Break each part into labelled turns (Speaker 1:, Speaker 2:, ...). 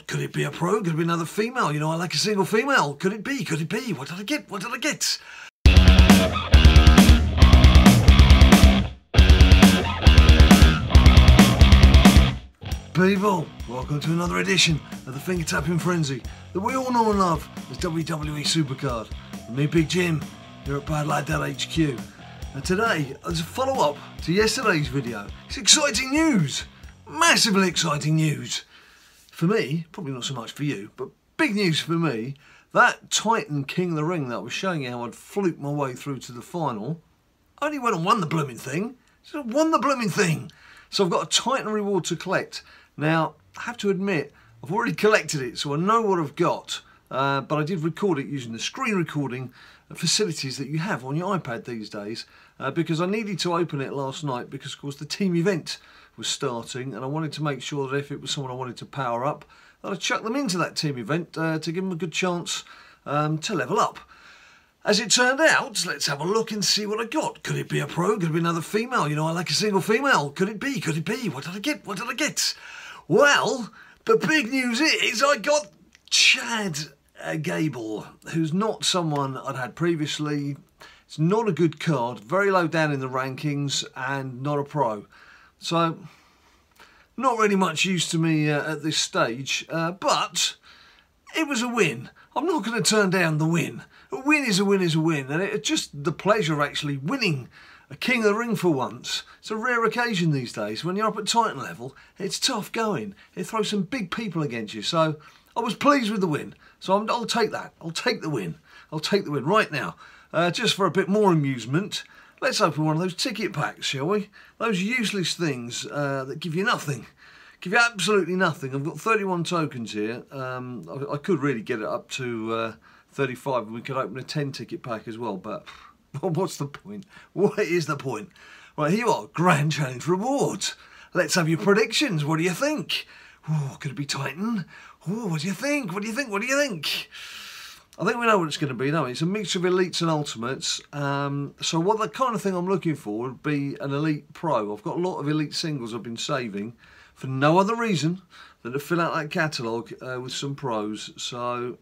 Speaker 1: Could it be a pro? Could it be another female? You know, I like a single female. Could it be? Could it be? What did I get? What did I get? People, welcome to another edition of the finger tapping frenzy that we all know and love as WWE SuperCard. And me, Big Jim, here at BadLadDad HQ. And today, as a follow-up to yesterday's video, it's exciting news! Massively exciting news! For me, probably not so much for you, but big news for me, that Titan King of the Ring that I was showing you how I'd fluked my way through to the final, I only went and won the blooming thing. So I won the blooming thing! So I've got a Titan reward to collect. Now, I have to admit, I've already collected it, so I know what I've got. But I did record it using the screen recording facilities that you have on your iPad these days, because I needed to open it last night because, of course, the team event was starting, and I wanted to make sure that if it was someone I wanted to power up, that I'd chuck them into that team event to give them a good chance to level up. As it turned out, let's have a look and see what I got. Could it be a pro? Could it be another female? You know, I like a single female. Could it be? Could it be? What did I get? What did I get? Well, the big news is I got Chad Gable, who's not someone I'd had previously. It's not a good card, very low down in the rankings, and not a pro. So, not really much use to me at this stage, but it was a win. I'm not going to turn down the win. A win is a win is a win, and it's just the pleasure of actually winning a King of the Ring for once. It's a rare occasion these days. When you're up at Titan level, it's tough going. It throws some big people against you, so I was pleased with the win. So I'll take that. I'll take the win. I'll take the win right now. Just for a bit more amusement, let's open one of those ticket packs, shall we? Those useless things that give you nothing. Give you absolutely nothing. I've got 31 tokens here. I could really get it up to 35 and we could open a 10 ticket pack as well, but what's the point? What is the point? Right, here you are, Grand Challenge Rewards. Let's have your predictions. What do you think? Oh, could it be Titan? Oh, what do you think? What do you think? What do you think? I think we know what it's going to be, don't we? It's a mixture of elites and ultimates. So what the kind of thing I'm looking for would be an elite pro. I've got a lot of elite singles I've been saving for no other reason than to fill out that catalogue with some pros. So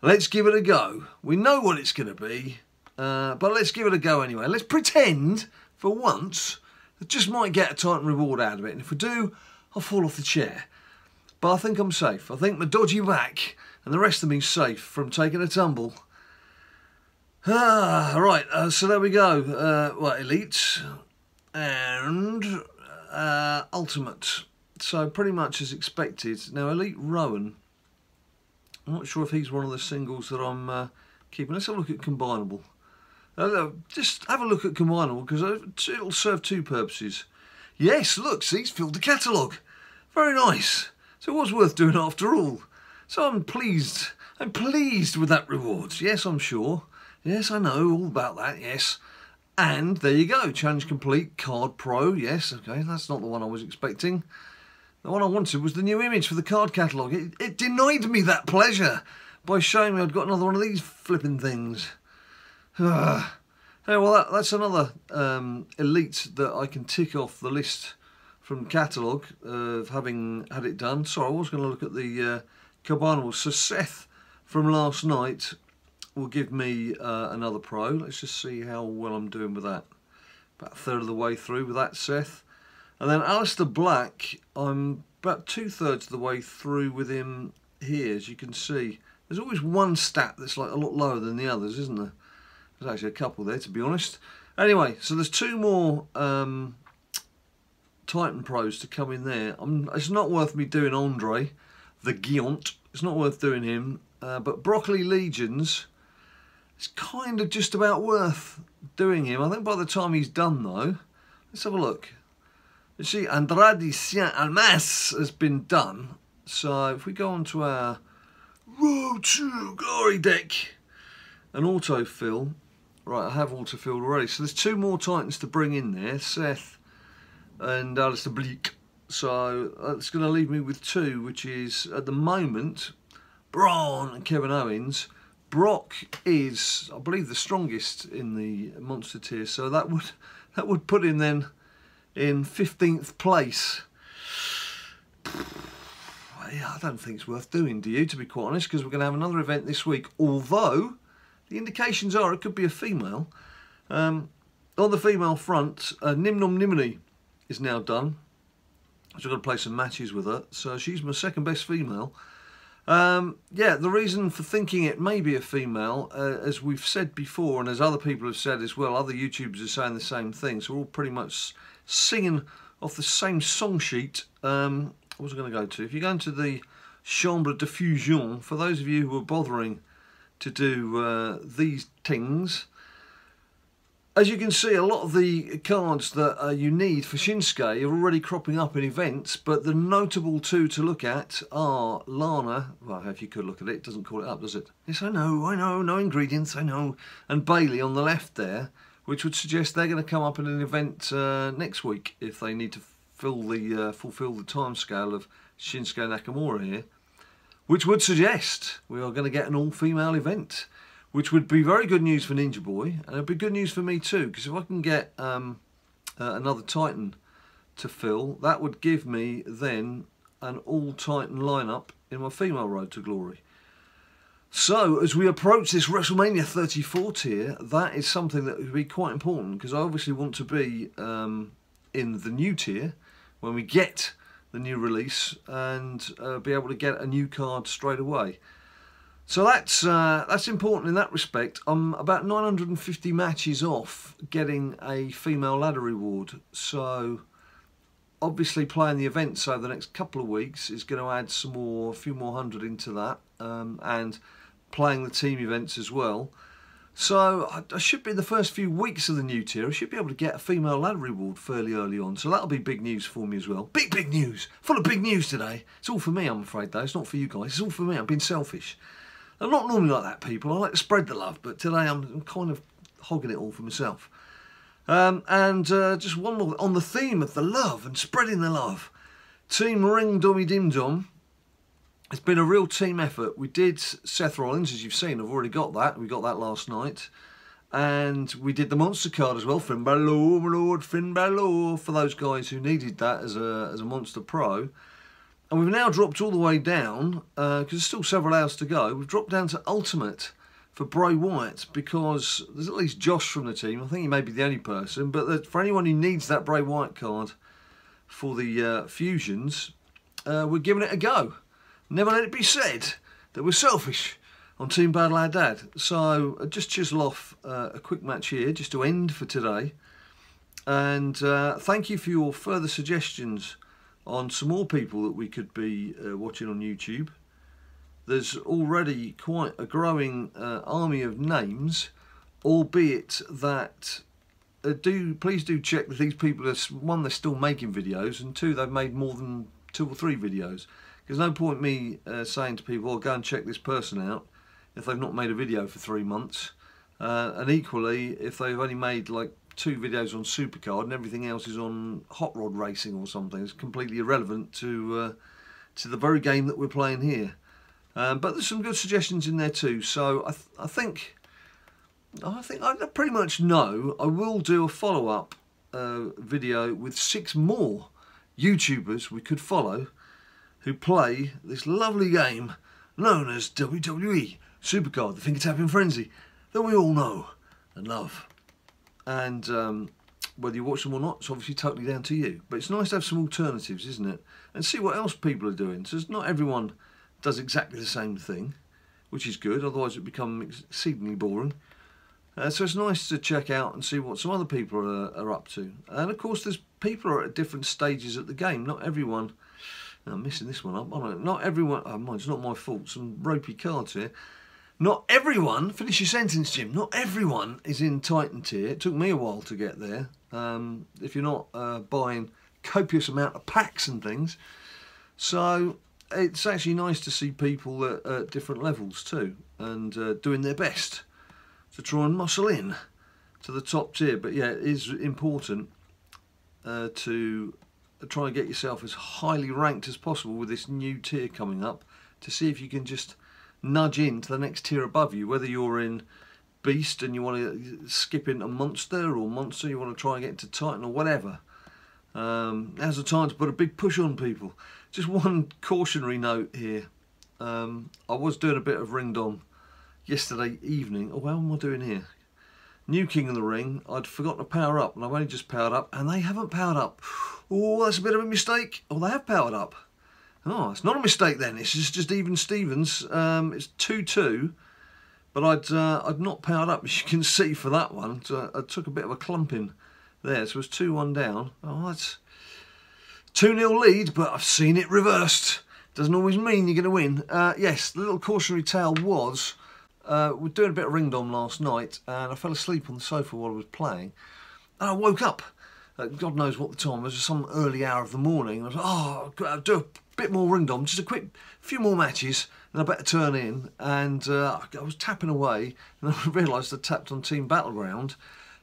Speaker 1: let's give it a go. We know what it's going to be, but let's give it a go anyway. Let's pretend for once that just might get a Titan reward out of it. And if we do, I'll fall off the chair. But I think I'm safe. I think my dodgy back and the rest of me's safe from taking a tumble. Right, so there we go. Well, elite and ultimate. So pretty much as expected. Now, Elite Rowan, I'm not sure if he's one of the singles that I'm keeping. Let's have a look at combinable. Just have a look at combinable because it'll serve two purposes. Yes, look, see, it's filled the catalogue. Very nice. So it was worth doing after all. So I'm pleased. I'm pleased with that reward. Yes, I'm sure. Yes, I know all about that, yes. And there you go. Challenge complete. Card Pro. Yes, okay. That's not the one I was expecting. The one I wanted was the new image for the card catalogue. It denied me that pleasure by showing me I'd got another one of these flipping things. Yeah, well, that's another elite that I can tick off the list from the catalogue of having had it done. Sorry, I was going to look at the combinables. So Seth from last night will give me another pro. Let's just see how well I'm doing with that. About a third of the way through with that, Seth. And then Alistair Black, I'm about 2/3 of the way through with him here, as you can see. There's always one stat that's like a lot lower than the others, isn't there? There's actually a couple there, to be honest. Anyway, so there's two more Titan pros to come in there. It's not worth me doing Andre, the Giant. It's not worth doing him. But Broccoli Legions, it's kind of just about worth doing him. I think by the time he's done, though, let's have a look. You see, Andrade Saint Almas has been done. So if we go on to our Road to Glory deck and autofill, right, I have autofilled already. So there's two more Titans to bring in there, Seth and Alistair Bleak. So that's going to leave me with two, which is at the moment Braun and Kevin Owens. Brock is, I believe, the strongest in the monster tier, so that would put him then in 15th place. I don't think it's worth doing, do you, to be quite honest, because we're going to have another event this week, although the indications are it could be a female. On the female front, Nim Nom Nimini is now done. So I've got to play some matches with her, so she's my second best female. Yeah, the reason for thinking it may be a female, as we've said before, and as other people have said as well, other YouTubers are saying the same thing, so we're all pretty much singing off the same song sheet. What was I going to go to? If you go into the Chambre de Fusion, for those of you who are bothering to do these things, as you can see, a lot of the cards that you need for Shinsuke are already cropping up in events, but the notable two to look at are Lana, well, if you could look at it, it doesn't call it up, does it? Yes, I know, no ingredients, I know. And Bailey on the left there, which would suggest they're going to come up in an event next week if they need to fulfill the time scale of Shinsuke Nakamura here, which would suggest we are going to get an all-female event, which would be very good news for Ninja Boy, and it'd be good news for me too, because if I can get another Titan to fill, that would give me then an all-Titan lineup in my female Road to Glory. So, as we approach this WrestleMania 34 tier, that is something that would be quite important, because I obviously want to be in the new tier when we get the new release, and be able to get a new card straight away. So that's important in that respect. I'm about 950 matches off getting a female ladder reward, so obviously playing the events over the next couple of weeks is going to add a few more hundred into that, and playing the team events as well. So I should be in the first few weeks of the new tier, I should be able to get a female ladder reward fairly early on. So that'll be big news for me as well. Big news! Full of big news today. It's all for me, I'm afraid, though. It's not for you guys. It's all for me. I'm being selfish. I'm not normally like that, people. I like to spread the love, but today I'm kind of hogging it all for myself. Just one more on the theme of the love and spreading the love. Team Ring Dommy Dim Dom. It's been a real team effort. We did Seth Rollins, as you've seen. I've already got that. We got that last night. And we did the Monster card as well. Finn Balor, my lord, Finn Balor, for those guys who needed that as a Monster Pro. And we've now dropped all the way down, because there's still several hours to go. We've dropped down to Ultimate for Bray Wyatt, because there's at least Josh from the team. I think he may be the only person. But for anyone who needs that Bray Wyatt card for the Fusions, we're giving it a go. Never let it be said that we're selfish on Team BadLadDad. So just chisel off a quick match here just to end for today. And thank you for your further suggestions on some more people that we could be watching on YouTube. There's already quite a growing army of names, albeit that please do check that these people are, one, they're still making videos, and two, they've made more than 2 or 3 videos. There's no point me saying to people, oh, go and check this person out, if they've not made a video for 3 months. And equally, if they've only made like 2 videos on SuperCard and everything else is on hot rod racing or something, it's completely irrelevant to the very game that we're playing here. But there's some good suggestions in there too. So I think I pretty much know I will do a follow-up video with 6 more YouTubers we could follow who play this lovely game known as WWE SuperCard, the finger tapping frenzy that we all know and love. And whether you watch them or not, it's obviously totally down to you. But it's nice to have some alternatives, isn't it? And see what else people are doing. So not everyone does exactly the same thing, which is good, otherwise it would become exceedingly boring. So it's nice to check out and see what some other people are up to. And of course, there's people are at different stages of the game. Not everyone... I'm missing this one up. Not everyone... Oh, mind, it's not my fault. Some ropey cards here. Not everyone... Finish your sentence, Jim. Not everyone is in Titan tier. It took me a while to get there. If you're not buying copious amount of packs and things. So it's actually nice to see people at different levels too. And doing their best to try and muscle in to the top tier. But yeah, it is important to try and get yourself as highly ranked as possible with this new tier coming up, to see if you can just nudge into the next tier above you, whether you're in Beast and you want to skip into Monster, or Monster you want to try and get into Titan, or whatever. Now's the time to put a big push on people. just one cautionary note here. I was doing a bit of ring dom yesterday evening. Oh, how am I doing here? New King of the Ring. I'd forgotten to power up, and I've only just powered up, and they haven't powered up. Oh, that's a bit of a mistake. Oh, they have powered up. Oh, it's not a mistake then. It's just even Stevens. It's 2-2, but I'd not powered up, as you can see for that one. So I took a bit of a clumping there. So it was 2-1 down. Oh, that's 2-0 lead, but I've seen it reversed. Doesn't always mean you're going to win. Yes, the little cautionary tale was, we're doing a bit of ring dom last night, and I fell asleep on the sofa while I was playing, and I woke up. God knows what the time was, some early hour of the morning. I was like, oh, I'll do a bit more ring dom, just a few more matches, and I better turn in. And I was tapping away, and I realised I tapped on Team Battleground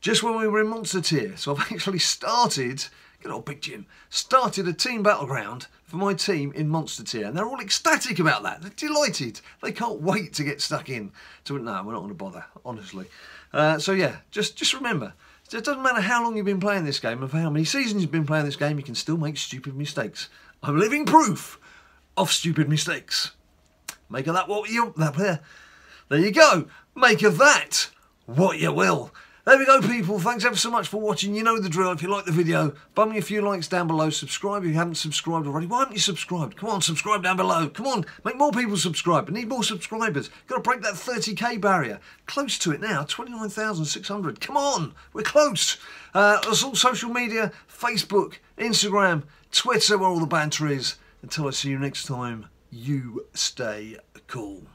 Speaker 1: just when we were in Monster Tier. So I've actually started, good old Big Jim, started a Team Battleground for my team in Monster Tier, and they're all ecstatic about that. They're delighted. They can't wait to get stuck in. So no, we're not going to bother, honestly. So yeah, just remember, it doesn't matter how long you've been playing this game and for how many seasons you've been playing this game, you can still make stupid mistakes. I'm living proof of stupid mistakes. Make of that what you... There you go. Make of that what you will. There we go, people. Thanks ever so much for watching. You know the drill. If you like the video, bum me a few likes down below. Subscribe if you haven't subscribed already. Why haven't you subscribed? Come on, subscribe down below. Come on, make more people subscribe. I need more subscribers. Got to break that 30k barrier. Close to it now, 29,600. Come on, we're close. There's all social media, Facebook, Instagram, Twitter, where all the banter is. Until I see you next time, you stay cool.